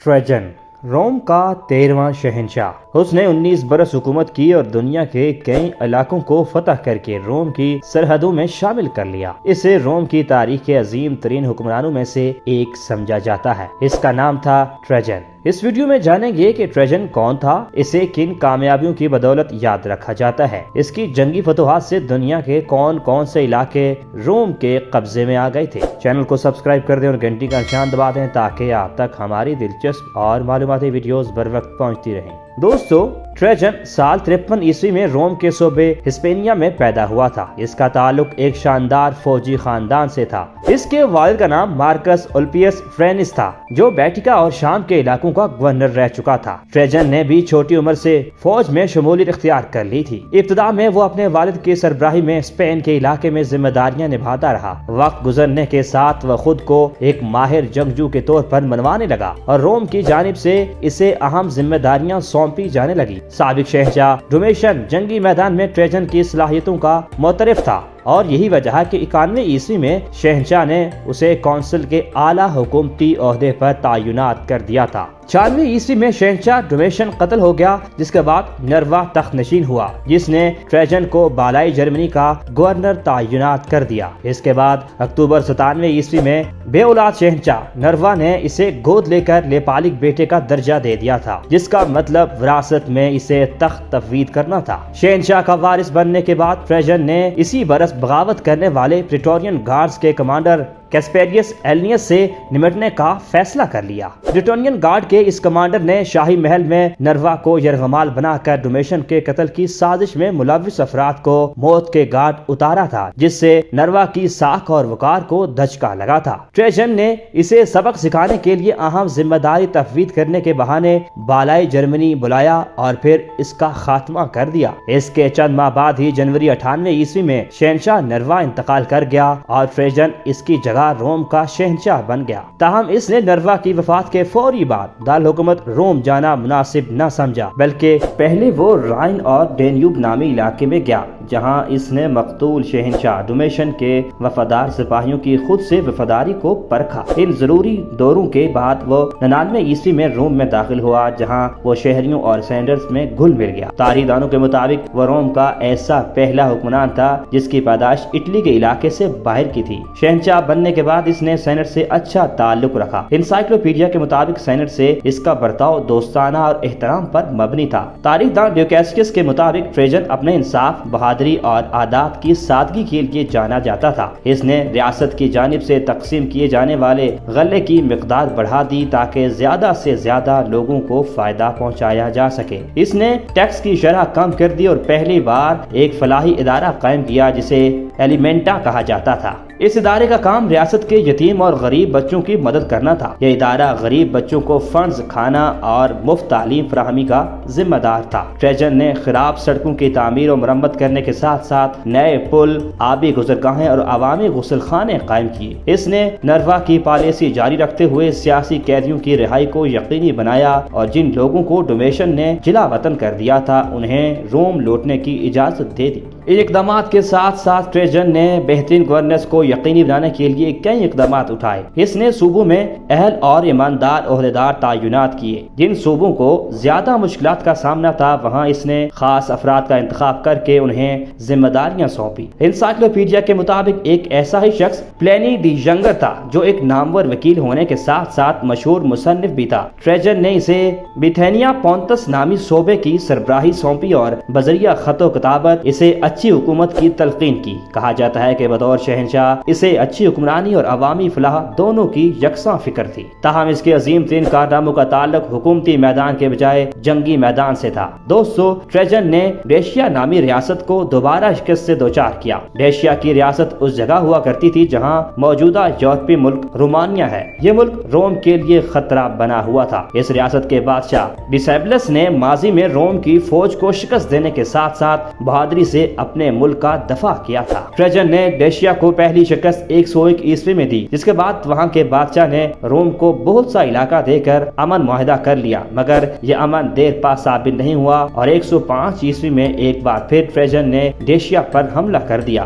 ٹریجن روم کا 13واں شہنشاہ۔ اس نے 19 برس حکومت کی اور دنیا کے کئی علاقوں کو فتح کر کے روم کی سرحدوں میں شامل کر لیا۔ اسے روم کی تاریخ کے عظیم ترین حکمرانوں میں سے ایک سمجھا جاتا ہے۔ اس کا نام تھا ٹریجن۔ اس ویڈیو میں جانیں گے کہ ٹریجن کون تھا، اسے کن کامیابیوں کی بدولت یاد رکھا جاتا ہے، اس کی جنگی فتوحات سے دنیا کے کون کون سے علاقے روم کے قبضے میں آ گئے تھے۔ چینل کو سبسکرائب کر دیں اور گھنٹی کا نشان دبا دیں تاکہ آپ تک ہماری دلچسپ اور معلوماتی ویڈیوز بر وقت پہنچتی رہیں۔ دوستو، ٹریجن سال 53 عیسوی میں روم کے صوبے ہسپینیا میں پیدا ہوا تھا۔ اس کا تعلق ایک شاندار فوجی خاندان سے تھا۔ اس کے والد کا نام مارکس اولپیس فرینس تھا، جو بیٹیکا اور شام کے علاقوں کا گورنر رہ چکا تھا۔ ٹریجن نے بھی چھوٹی عمر سے فوج میں شمولیت اختیار کر لی تھی۔ ابتدا میں وہ اپنے والد کی سربراہی میں اسپین کے علاقے میں ذمہ داریاں نبھاتا رہا۔ وقت گزرنے کے ساتھ وہ خود کو ایک ماہر جنگجو کے طور پر منوانے لگا اور روم کی جانب سے اسے اہم ذمہ داریاں سونپی جانے لگی۔ سابق شہنشاہ ڈومیشن جنگی میدان میں ٹریجن کی صلاحیتوں کا معترف تھا اور یہی وجہ ہے کہ 91 عیسوی میں شہنشاہ نے اسے کونسل کے اعلیٰ حکومتی عہدے پر تعینات کر دیا تھا۔ 96 عیسوی میں شہنشاہ ڈومیشن قتل ہو گیا، جس کے بعد نروا تخت نشین ہوا، جس نے ٹریجن کو بالائی جرمنی کا گورنر تعینات کر دیا۔ اس کے بعد اکتوبر 97 عیسوی میں بے اولاد شہنشاہ نروا نے اسے گود لے کر لیپالک بیٹے کا درجہ دے دیا تھا، جس کا مطلب وراثت میں اسے تخت تفویض کرنا تھا۔ شہنشاہ کا وارث بننے کے بعد ٹریجن نے اسی برس بغاوت کرنے والے پریٹورین گارڈز کے کمانڈر کیسپیریس ایلنیس سے نمٹنے کا فیصلہ کر لیا۔ پریٹورین گارڈ کے اس کمانڈر نے شاہی محل میں نروا کو یرغمال بنا کر ڈومیشن کے قتل کی سازش میں ملوث افراد کو موت کے گھاٹ اتارا تھا، جس سے نروا کی ساکھ اور وقار کو دھچکا لگا تھا۔ ٹریجن نے اسے سبق سکھانے کے لیے اہم ذمہ داری تفویض کرنے کے بہانے بالائی جرمنی بلایا اور پھر اس کا خاتمہ کر دیا۔ اس کے چند ماہ بعد ہی جنوری 98 عیسوی میں شہنشاہ نروا انتقال کر گیا اور ٹریجن اس کی جگہ روم کا شہنشاہ بن گیا۔ تاہم اس نے نروا کی وفات کے فوری بعد دارالحکومت روم جانا مناسب نہ سمجھا، بلکہ پہلے وہ رائن اور ڈینیوب نامی علاقے میں گیا، جہاں اس نے مقتول شہنشاہ ڈومیشن کے وفادار سپاہیوں کی خود سے وفاداری کو پرکھا۔ ان ضروری دوروں کے بعد وہ 99 عیسوی میں روم میں داخل ہوا، جہاں وہ شہریوں اور سینڈرز میں گھل مل گیا۔ تاریخ دانوں کے مطابق وہ روم کا ایسا پہلا حکمران تھا جس کی پیدائش اٹلی کے علاقے سے باہر کی تھی۔ شہنشاہ بننے کے بعد اس نے سینٹ سے اچھا تعلق رکھا۔ انسائکلوپیڈیا کے مطابق سینٹ سے اس کا برتاؤ دوستانہ اور احترام پر مبنی تھا۔ تاریخ دان ڈیوکیسٹس کے مطابق ٹریجن اپنے انصاف، بہادری اور عادات کی سادگی کے لیے جانا جاتا تھا۔ اس نے ریاست کی جانب سے تقسیم کیے جانے والے غلے کی مقدار بڑھا دی تاکہ زیادہ سے زیادہ لوگوں کو فائدہ پہنچایا جا سکے۔ اس نے ٹیکس کی شرح کم کر دی اور پہلی بار ایک فلاحی ادارہ قائم کیا جسے ایلیمنٹا کہا جاتا تھا۔ اس ادارے کا کام ریاست کے یتیم اور غریب بچوں کی مدد کرنا تھا۔ یہ ادارہ غریب بچوں کو فنڈز، کھانا اور مفت تعلیم فراہمی کا ذمہ دار تھا۔ ٹریجن نے خراب سڑکوں کی تعمیر و مرمت کرنے کے ساتھ ساتھ نئے پل، آبی گزرگاہیں اور عوامی غسل خانے قائم کیے۔ اس نے نروا کی پالیسی جاری رکھتے ہوئے سیاسی قیدیوں کی رہائی کو یقینی بنایا اور جن لوگوں کو ڈومیشن نے جلا وطن کر دیا تھا انہیں روم لوٹنے کی اجازت دے دی۔ ان اقدامات کے ساتھ ساتھ ٹریجن نے بہترین گورننس کو یقینی بنانے کے لیے کئی اقدامات اٹھائے۔ اس نے صوبوں میں اہل اور ایماندار عہدیدار تعینات کیے۔ جن صوبوں کو زیادہ مشکلات کا سامنا تھا وہاں اس نے خاص افراد کا انتخاب کر کے انہیں ذمہ داریاں سونپی۔ انسائکلوپیڈیا کے مطابق ایک ایسا ہی شخص پلینی دی ینگر تھا جو ایک نامور وکیل ہونے کے ساتھ ساتھ مشہور مصنف بھی تھا۔ ٹریجن نے اسے بیتھینیا پونتس نامی صوبے کی سربراہی سونپی اور بذریعہ خط و کتابت اسے اچھی حکومت کی تلقین کی۔ کہا جاتا ہے کہ بطور شہنشاہ اسے اچھی حکمرانی اور عوامی فلاح دونوں کی یکساں فکر تھی۔ تاہم اس کے عظیم ترین کارناموں کا تعلق حکومتی میدان کے بجائے جنگی میدان سے تھا۔ دوستو، ٹریجن نے ڈیشیا نامی ریاست کو دوبارہ شکست سے دوچار کیا۔ ڈیشیا کی ریاست اس جگہ ہوا کرتی تھی جہاں موجودہ یورپی ملک رومانیہ ہے۔ یہ ملک روم کے لیے خطرہ بنا ہوا تھا۔ اس ریاست کے بادشاہ ڈیسیبلس نے ماضی میں روم کی فوج کو شکست دینے کے ساتھ ساتھ بہادری سے اپنے ملک کا دفاع کیا تھا۔ ٹریجن نے ڈیشیا کو پہلی شکست 101 عیسوی میں دی، جس کے بعد وہاں کے بادشاہ نے روم کو بہت سا علاقہ دے کر امن معاہدہ کر لیا، مگر یہ امن دیر پا ثابت نہیں ہوا اور 105 عیسوی میں ایک بار پھر ٹریجن نے ڈیشیا پر حملہ کر دیا۔